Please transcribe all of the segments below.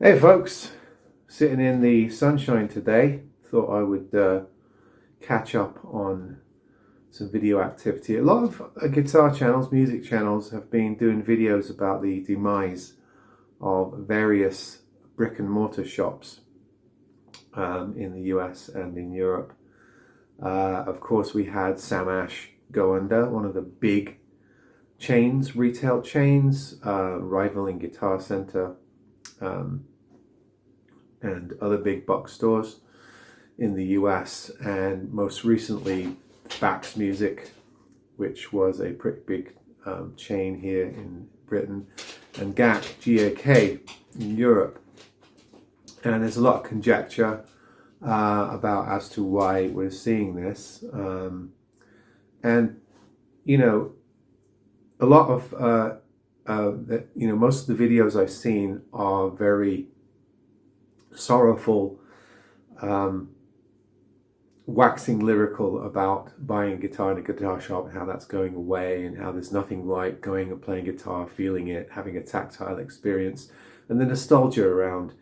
Hey folks, sitting in the sunshine today. Thought I would catch up on some video activity. A lot of guitar channels, music channels have been doing videos about the demise of various brick and mortar shops in the US and in Europe. Of course, we had Sam Ash go under, one of the big chains, retail chains, rivaling Guitar Center. And other big box stores in the US, and most recently Bax Music, which was a pretty big chain here in Britain, and GAK in Europe. And there's a lot of conjecture about as to why we're seeing this. And you know, a lot of most of the videos I've seen are very sorrowful, waxing lyrical about buying a guitar in a guitar shop and how that's going away, and how there's nothing like going and playing guitar, feeling it, having a tactile experience, and the nostalgia around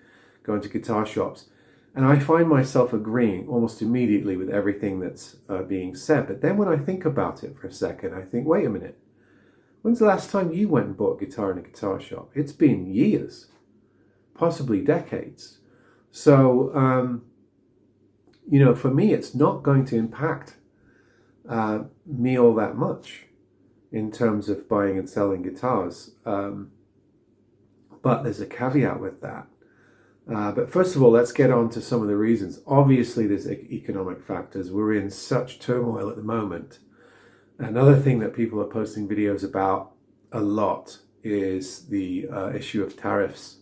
going to guitar shops. And I find myself agreeing almost immediately with everything that's being said. But then when I think about it for a second, I think, wait a minute, when's the last time you went and bought a guitar in a guitar shop? It's been years, possibly decades. So, for me, it's not going to impact me all that much in terms of buying and selling guitars. But there's a caveat with that. But first of all, let's get on to some of the reasons. Obviously, there's economic factors. We're in such turmoil at the moment. Another thing that people are posting videos about a lot is the issue of tariffs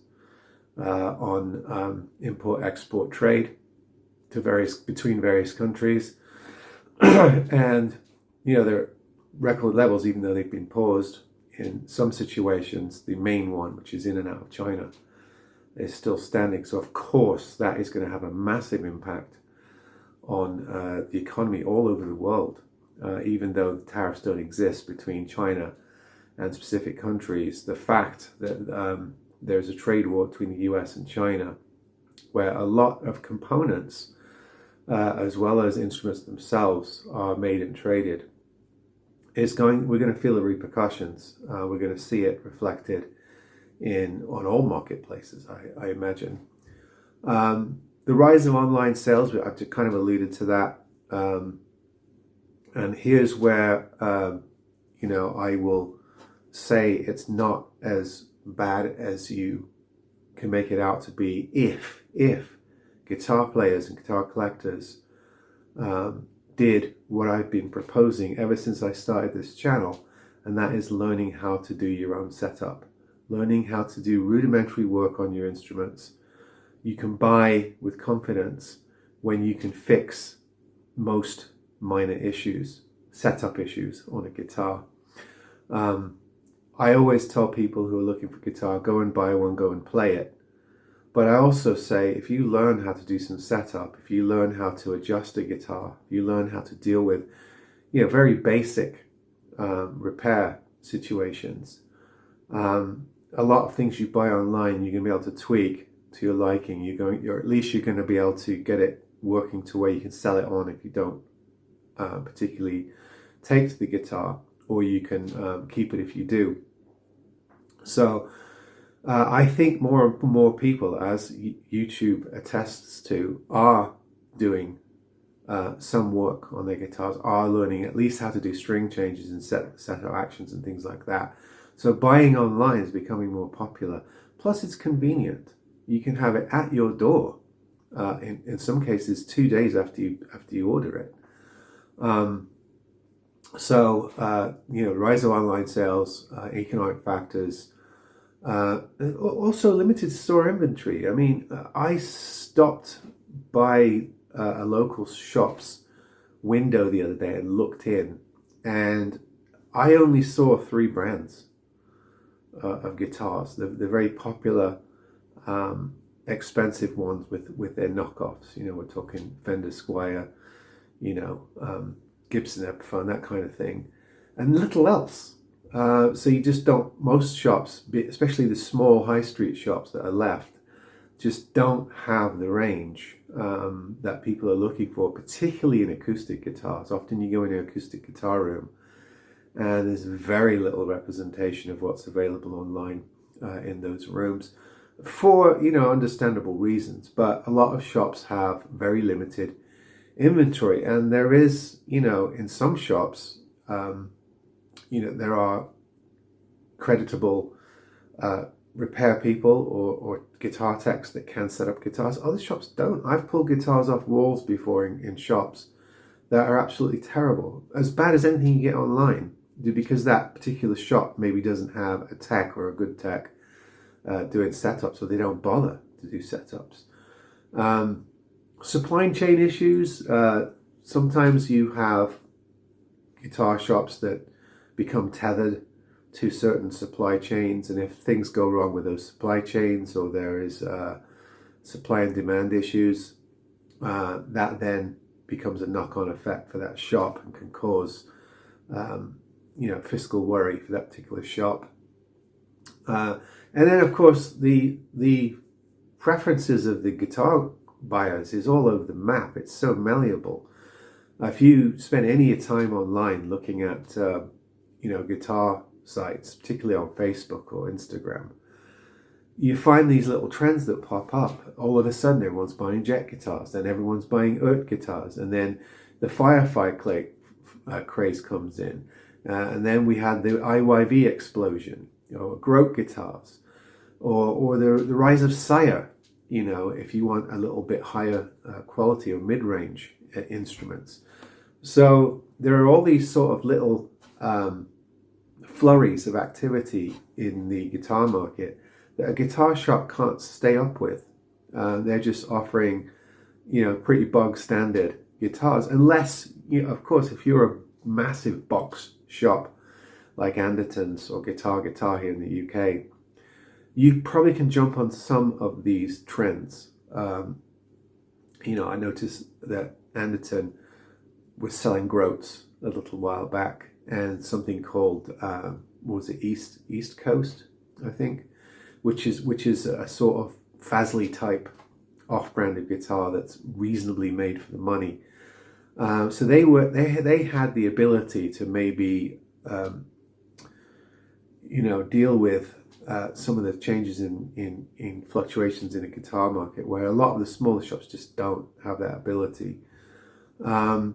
on import-export trade between various countries. And they're at record levels, even though they've been paused in some situations. The main one, which is in and out of China, is still standing. So of course that is going to have a massive impact on the economy all over the world, even though the tariffs don't exist between China and specific countries. The fact that there's a trade war between the US and China, where a lot of components, as well as instruments themselves, are made and traded. We're going to feel the repercussions. We're going to see it reflected on all marketplaces, I imagine. The rise of online sales, I've just kind of alluded to that. And here's where, I will say it's not as bad as you can make it out to be if guitar players and guitar collectors did what I've been proposing ever since I started this channel, and that is learning how to do your own setup, learning how to do rudimentary work on your instruments. You can buy with confidence when you can fix most minor issues, setup issues on a guitar. I always tell people who are looking for guitar, go and buy one, go and play it. But I also say, if you learn how to do some setup, if you learn how to adjust a guitar, if you learn how to deal with, very basic repair situations, a lot of things you buy online, you're going to be able to tweak to your liking. At least you're going to be able to get it working to where you can sell it on if you don't particularly take to the guitar, or you can keep it if you do. So I think more and more people, as YouTube attests to, are doing some work on their guitars, are learning at least how to do string changes and setup actions and things like that. So buying online is becoming more popular. Plus, it's convenient. You can have it at your door. In some cases, 2 days after you order it. Rise of online sales, economic factors, also limited store inventory. I mean, I stopped by a local shop's window the other day and looked in, and I only saw 3 brands of guitars. The very popular, expensive ones with their knockoffs. We're talking Fender Squier, Gibson Epiphone, that kind of thing, and little else. So you just don't, most shops, especially the small high street shops that are left, just don't have the range that people are looking for, particularly in acoustic guitars. Often you go in an acoustic guitar room and there's very little representation of what's available online in those rooms for, understandable reasons. But a lot of shops have very limited inventory, and there is, in some shops, there are creditable repair people or guitar techs that can set up guitars. Other shops don't. I've pulled guitars off walls before in shops that are absolutely terrible, as bad as anything you get online, because that particular shop maybe doesn't have a tech or a good tech doing setups, or they don't bother to do setups. Supply chain issues. Sometimes you have guitar shops that become tethered to certain supply chains, and if things go wrong with those supply chains, or there is supply and demand issues, that then becomes a knock-on effect for that shop and can cause fiscal worry for that particular shop. And then of course the preferences of the guitar buyers is all over the map. It's so malleable. If you spend any time online looking at guitar sites, particularly on Facebook or Instagram, you find these little trends that pop up. All of a sudden everyone's buying jet guitars, then everyone's buying Urt guitars, and then the Firefly craze comes in, and then we had the IYV explosion, Grote guitars, or the rise of Sire, if you want a little bit higher quality or mid-range instruments. So there are all these sort of little flurries of activity in the guitar market that a guitar shop can't stay up with. They're just offering, pretty bog standard guitars, unless, of course, if you're a massive box shop like Anderton's or Guitar here in the UK, you probably can jump on some of these trends. I noticed that Anderton was selling Groats a little while back, and something called East Coast, I think, which is a sort of Fasley type off-branded guitar that's reasonably made for the money. So they had the ability to maybe deal with some of the changes in fluctuations in the guitar market, where a lot of the smaller shops just don't have that ability. And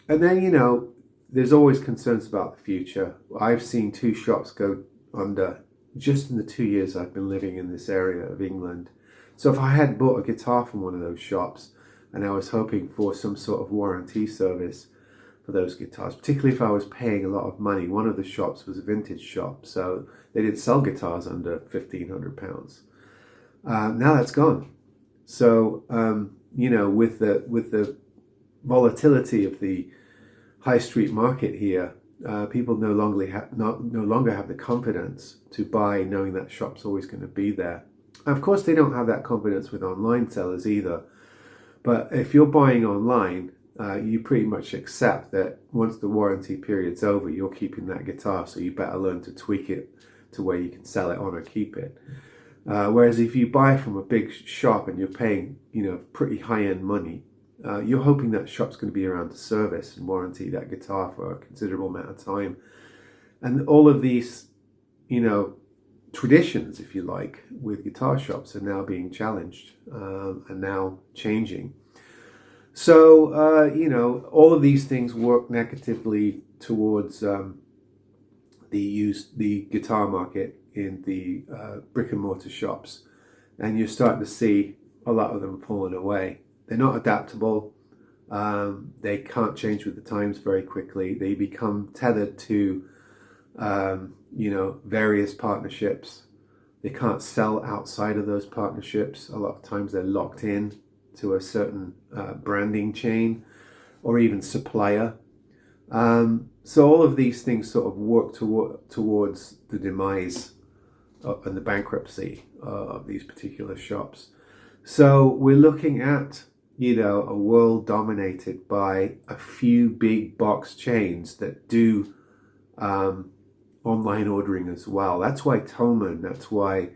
then there's always concerns about the future. I've seen 2 shops go under just in the 2 years I've been living in this area of England. So if I had bought a guitar from one of those shops and I was hoping for some sort of warranty service for those guitars, particularly if I was paying a lot of money, one of the shops was a vintage shop, so they didn't sell guitars under £1,500. Now that's gone. So with the volatility of the high street market here, people no longer have the confidence to buy knowing that shop's always going to be there. Of course, they don't have that confidence with online sellers either. But if you're buying online, you pretty much accept that once the warranty period's over, you're keeping that guitar, so you better learn to tweak it to where you can sell it on or keep it. Whereas if you buy from a big shop and you're paying, pretty high-end money, you're hoping that shop's going to be around to service and warranty that guitar for a considerable amount of time. And all of these, traditions, if you like, with guitar shops are now being challenged and now changing. So, all of these things work negatively towards the guitar market in the brick and mortar shops. And you're starting to see a lot of them falling away. They're not adaptable. They can't change with the times very quickly. They become tethered to, various partnerships. They can't sell outside of those partnerships. A lot of times they're locked in to a certain branding chain or even supplier. So all of these things sort of work towards the demise and the bankruptcy of these particular shops. So we're looking at, a world dominated by a few big box chains that do online ordering as well. That's why Thomann, that's why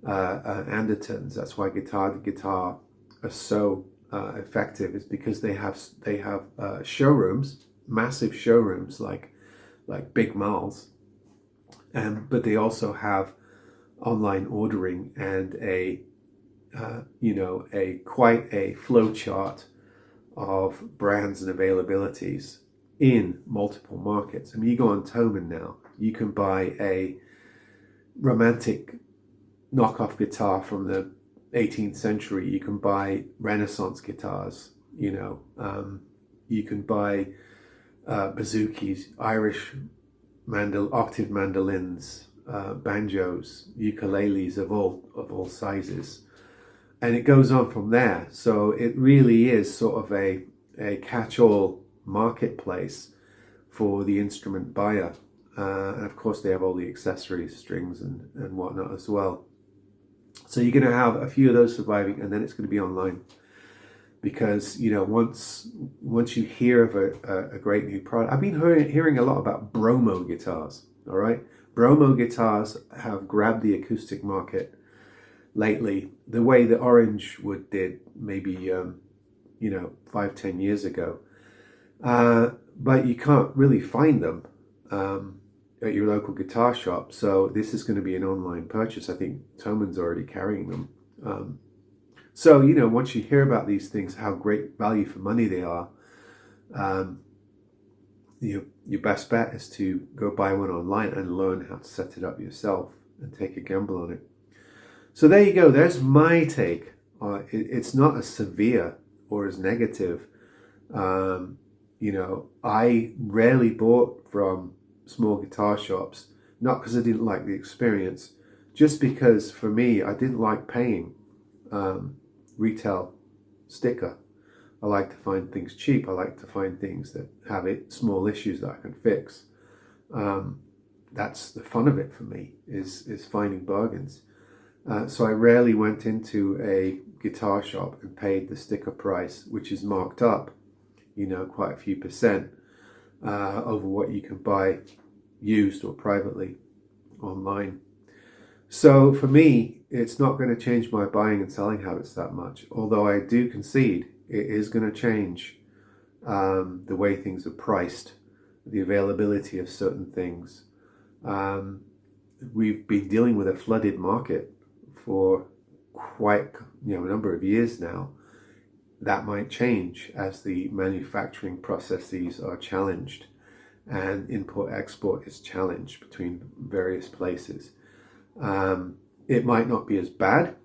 Andertons. That's why guitar to guitar are so effective, is because they have showrooms, massive showrooms like big malls, but they also have online ordering and a quite a flow chart of brands and availabilities in multiple markets. I mean, you go on Thomann now, you can buy a romantic knockoff guitar from the 18th century. You can buy Renaissance guitars. You can buy bouzouki, Irish octave mandolins, banjos, ukuleles of all sizes, and it goes on from there. So it really is sort of a catch-all marketplace for the instrument buyer, and of course they have all the accessories, strings and whatnot as well. So you're going to have a few of those surviving, and then it's going to be online, because once you hear of a great new product. I've been hearing a lot about Bromo guitars. All right, Bromo guitars have grabbed the acoustic market lately, the way that Orangewood did maybe 5-10 years ago, but you can't really find them at your local guitar shop. So this is going to be an online purchase. I think Thomann's already carrying them. So once you hear about these things, how great value for money they are, your best bet is to go buy one online and learn how to set it up yourself and take a gamble on it. So there you go. There's my take. It's not as severe or as negative. I rarely bought from small guitar shops, not because I didn't like the experience, just because for me, I didn't like paying retail sticker. I like to find things cheap. I like to find things that have small issues that I can fix. That's the fun of it for me, is finding bargains. So I rarely went into a guitar shop and paid the sticker price, which is marked up, quite a few percent over what you can buy used or privately online. So for me, it's not going to change my buying and selling habits that much, although I do concede it is going to change the way things are priced, the availability of certain things. We've been dealing with a flooded market for quite a number of years now. That might change as the manufacturing processes are challenged and import-export is challenged between various places. It might not be as bad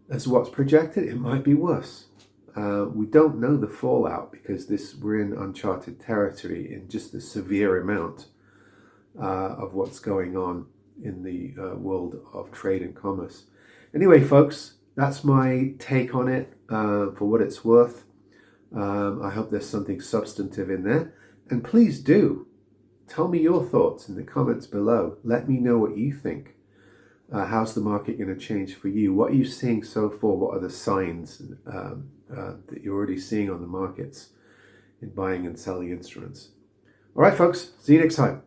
as what's projected. It might be worse. We don't know the fallout, because we're in uncharted territory in just the severe amount of what's going on in the world of trade and commerce. Anyway, folks, that's my take on it for what it's worth. I hope there's something substantive in there. And please do tell me your thoughts in the comments below. Let me know what you think. How's the market going to change for you? What are you seeing so far? What are the signs that you're already seeing on the markets in buying and selling instruments? All right, folks. See you next time.